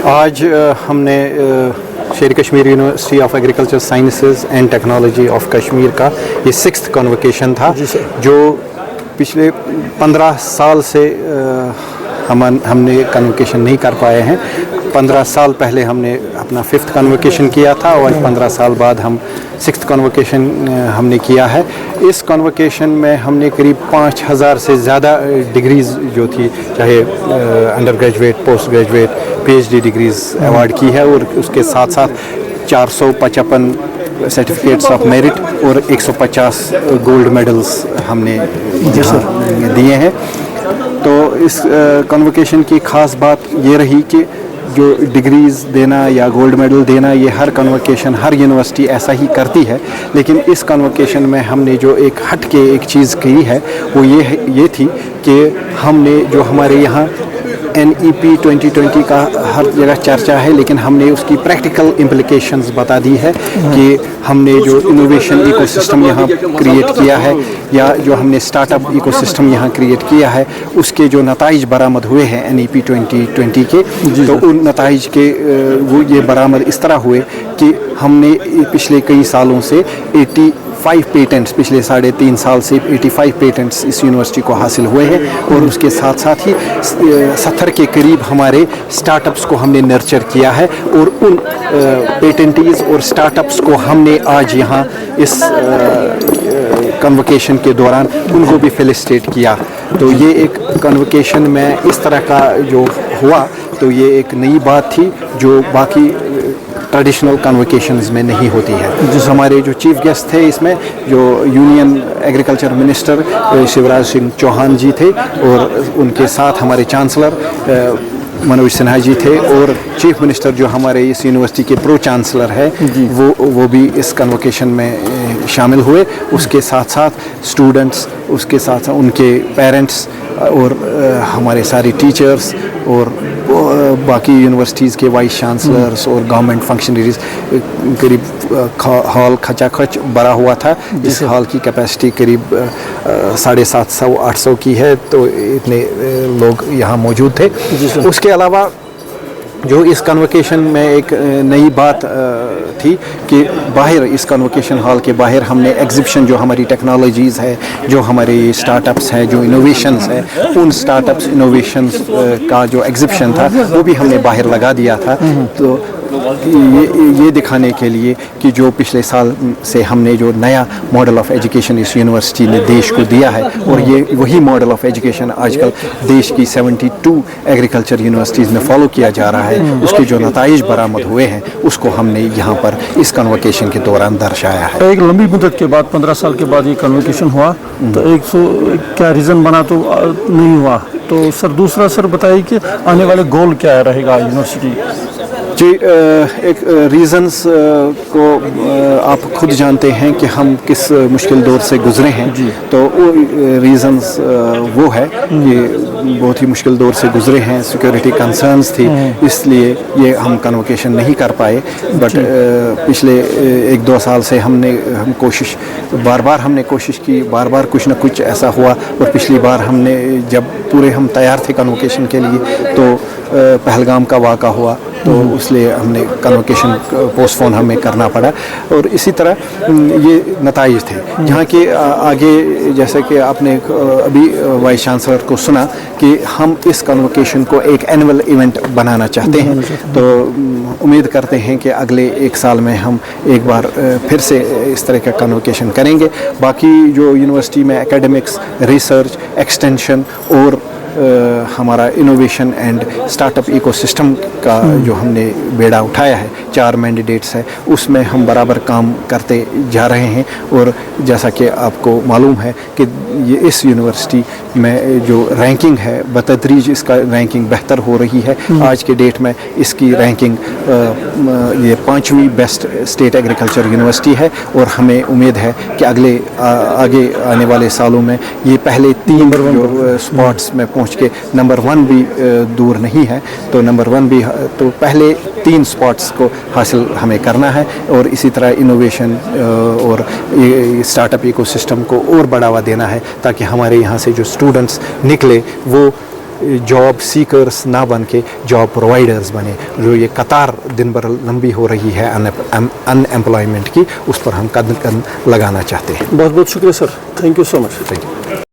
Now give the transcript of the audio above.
आज हमने शेर Kashmir university of agriculture sciences and technology of Kashmir का ये 6th कन्वोकेशन था जो पिछले 15 साल से हमने कन्वोकेशन नहीं कर पाए हैं। 15 साल पहले हमने अपना 5th कन्वोकेशन किया था और 15 साल बाद हम 6th कन्वोकेशन हमने किया है। इस कन्वोकेशन में हमने करीब 5000 से ज़्यादा डिग्रीज़ जो थी, चाहे under graduate, post graduate, PhD degrees award की है और उसके साथ साथ 455 सर्टिफिकेट्स ऑफ मेरिट और 150 गोल्ड मेडल्स हमने दिए हैं। तो इस कन्वोकेशन की ख़ास बात ये रही कि जो डिग्रीज़ देना या गोल्ड मेडल देना, ये हर कन्वोकेशन, हर यूनिवर्सिटी ऐसा ही करती है, लेकिन इस कन्वोकेशन में हमने जो एक हट के एक चीज़ की है वो ये थी कि हमने जो हमारे यहाँ NEP 2020 का हर जगह चर्चा है, लेकिन हमने उसकी प्रैक्टिकल इम्प्लिकेशंस बता दी है कि हमने जो इनोवेशन इकोसिस्टम यहाँ क्रिएट किया है या जो हमने स्टार्टअप इकोसिस्टम यहाँ क्रिएट किया है उसके जो नताइज बरामद हुए हैं NEP 2020 के, तो उन नताइज के वो ये बरामद इस तरह हुए कि हमने पिछले कई सालों से 85 पेटेंट्स, पिछले 3.5 साल से 85 पेटेंट्स इस यूनिवर्सिटी को हासिल हुए हैं और उसके साथ साथ ही 70 के करीब हमारे स्टार्टअप्स को हमने नर्चर किया है और उन पेटेंटीज़ और स्टार्टअप्स को हमने आज यहाँ इस कन्वोकेशन के दौरान उनको भी फेलिसिटेट किया। तो ये एक कन्वोकेशन में इस तरह का जो हुआ तो ये एक नई बात थी जो बाकी ट्रेडिशनल कन्वोकेशंस में नहीं होती है। जिस हमारे जो चीफ गेस्ट थे इसमें जो union agriculture minister Shivraj Singh Chouhan ji थे और उनके साथ हमारे चांसलर मनोज सिन्हा जी थे और चीफ मिनिस्टर जो हमारे इस यूनिवर्सिटी के प्रो चांसलर है वो भी इस कन्वोकेशन में शामिल हुए। उसके साथ साथ स्टूडेंट्स, उसके साथ साथ उनके पेरेंट्स और हमारे सारे टीचर्स और बाकी यूनिवर्सिटीज़ के वाइस चांसलर्स और गवर्नमेंट फंक्शनरीज, करीब हॉल खचाखच भरा हुआ था। इस हॉल की कैपेसिटी करीब 750-800 की है, तो इतने लोग यहाँ मौजूद थे। उसके अलावा जो इस कन्वोकेशन में एक नई बात थी कि बाहर इस कन्वोकेशन हॉल के बाहर हमने एग्जिबिशन, जो हमारी टेक्नोलॉजीज़ है, जो हमारे स्टार्टअप्स हैं, जो इनोवेशंस हैं, उन स्टार्टअप्स इनोवेशंस का जो एग्जिबिशन था वो भी हमने बाहर लगा दिया था। तो ये दिखाने के लिए कि जो पिछले साल से हमने जो नया मॉडल ऑफ एजुकेशन इस यूनिवर्सिटी ने देश को दिया है और ये वही मॉडल ऑफ एजुकेशन आजकल देश की 72 एग्रीकल्चर यूनिवर्सिटीज़ में फॉलो किया जा रहा है, उसके जो नताइज बरामद हुए हैं उसको हमने यहाँ पर इस कन्वोकेशन के दौरान दर्शाया है। एक लंबी मुद्दत के बाद 15 साल के बाद ये कन्वोकेशन हुआ, तो क्या रीज़न बना तो नहीं हुआ, तो सर दूसरा सर बताइए कि आने वाले गोल क्या रहेगा यूनिवर्सिटी? जी, एक रीज़न्स को आप खुद जानते हैं कि हम किस मुश्किल दौर से गुज़रे हैं। तो वो रीज़न्स वो है कि बहुत ही मुश्किल दौर से गुज़रे हैं, सिक्योरिटी कंसर्न्स थी, इसलिए ये हम कन्वोकेशन नहीं कर पाए। बट पिछले 1-2 साल से हम बार बार हमने कोशिश की, बार बार कुछ ना कुछ ऐसा हुआ। और पिछली बार हमने जब पूरे हम तैयार थे कन्वोकेशन के लिए तो पहलगाम का वाक़ा हुआ, तो इसलिए हमने कन्वोकेशन पोस्टपोन हमें करना पड़ा। और इसी तरह ये नताइज थे जहाँ के आगे, जैसे कि आपने अभी वाइस चांसलर को सुना कि हम इस कन्वोकेशन को एक एनुअल इवेंट बनाना चाहते हैं। तो उम्मीद करते हैं कि अगले 1 साल में हम एक बार फिर से इस तरह का कन्वोकेशन करेंगे। बाकी जो यूनिवर्सिटी में एकेडमिक्स, रिसर्च, एक्सटेंशन और हमारा इनोवेशन एंड स्टार्टअप इकोसिस्टम का जो हमने बेड़ा उठाया है, 4 मैंडेट्स है, उसमें हम बराबर काम करते जा रहे हैं। और जैसा कि आपको मालूम है कि ये इस यूनिवर्सिटी में जो रैंकिंग है बतदरीज इसका रैंकिंग बेहतर हो रही है। आज के डेट में इसकी रैंकिंग ये 5वीं बेस्ट स्टेट एग्रीकल्चर यूनिवर्सिटी है और हमें उम्मीद है कि आगे आने वाले सालों में ये पहले 3 जो स्पॉट्स में पहुँच के नंबर 1 भी दूर नहीं है। तो नंबर 1 भी, तो पहले 3 स्पॉट्स को हासिल हमें करना है और इसी तरह इनोवेशन और स्टार्टअप इकोसिस्टम को और बढ़ावा देना है ताकि हमारे यहाँ से जो स्टूडेंट्स निकले वो जॉब सीकर्स ना बन के जॉब प्रोवाइडर्स बने। जो ये कतार दिन भर लंबी हो रही है अनएम्प्लॉयमेंट की, उस पर हम कदम लगाना चाहते हैं। बहुत बहुत शुक्रिया sir, thank you so much. Thank you.